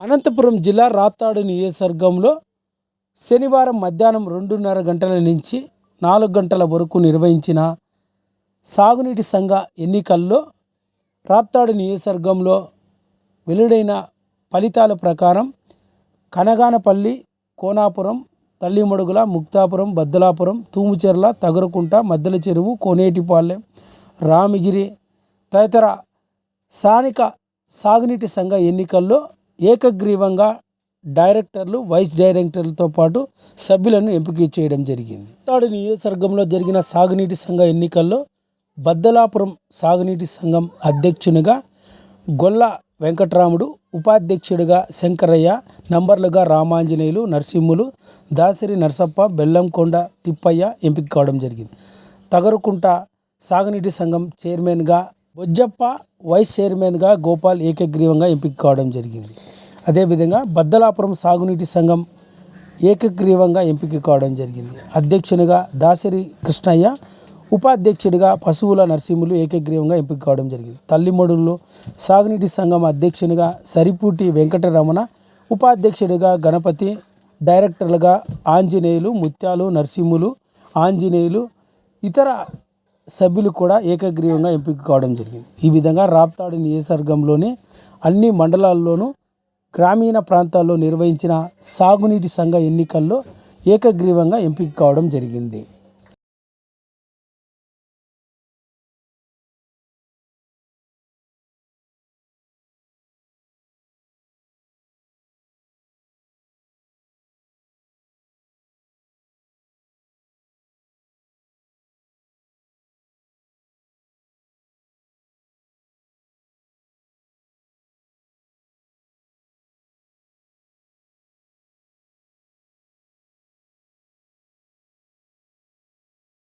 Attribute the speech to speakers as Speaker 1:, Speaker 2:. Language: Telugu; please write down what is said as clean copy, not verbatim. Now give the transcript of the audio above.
Speaker 1: అనంతపురం జిల్లా రాప్తాడు నియోజకవర్గంలో శనివారం మధ్యాహ్నం 2:30 గంటల నుంచి 4 గంటల వరకు నిర్వహించిన సాగునీటి సంఘ ఎన్నికల్లో రాప్తాడు నియోజకవర్గంలో వెలువడిన ఫలితాల ప్రకారం కనగానపల్లి, కోనాపురం, తల్లిమడుగుల, ముక్తాపురం, బద్దలాపురం, తూముచెర్ల, తగరకుంట, మద్దెల చెరువు, కోనేటిపాలెం, రామగిరి తదితర స్థానిక సాగునీటి సంఘ ఎన్నికల్లో ఏకగ్రీవంగా డైరెక్టర్లు, వైస్ డైరెక్టర్లతో పాటు సభ్యులను ఎంపిక చేయడం జరిగింది. రాప్తాడు నియోజకవర్గంలో జరిగిన సాగునీటి సంఘ ఎన్నికల్లో బద్దలాపురం సాగునీటి సంఘం అధ్యక్షునిగా గొల్ల వెంకట్రాముడు, ఉపాధ్యక్షుడిగా శంకరయ్య, నంబర్లుగా రామాంజనేయులు, నరసింహులు, దాసరి నరసప్ప, బెల్లంకొండ తిప్పయ్య ఎంపిక కావడం జరిగింది. తగరకుంట సాగునీటి సంఘం చైర్మన్గా బొజ్జప్ప, వైస్ చైర్మన్గా గోపాల్ ఏకగ్రీవంగా ఎంపిక కావడం జరిగింది. అదేవిధంగా బద్దలాపురం సాగునీటి సంఘం ఏకగ్రీవంగా ఎంపిక కావడం జరిగింది. అధ్యక్షునిగా దాసరి కృష్ణయ్య, ఉపాధ్యక్షుడిగా పశువుల నరసింహులు ఏకగ్రీవంగా ఎంపిక కావడం జరిగింది. తల్లిమడుగులు సాగునీటి సంఘం అధ్యక్షునిగా సరిపూటి వెంకటరమణ, ఉపాధ్యక్షుడిగా గణపతి, డైరెక్టర్లుగా ఆంజనేయులు, ముత్యాలు, నరసింహులు, ఆంజనేయులు, ఇతర సభ్యులు కూడా ఏకగ్రీవంగా ఎంపిక కావడం జరిగింది. ఈ విధంగా రాప్తాడు నియోజకవర్గంలోని అన్ని మండలాల్లోనూ గ్రామీణ ప్రాంతాల్లో నిర్వహించిన సాగునీటి సంఘ ఎన్నికల్లో ఏకగ్రీవంగా ఎంపిక కావడం జరిగింది.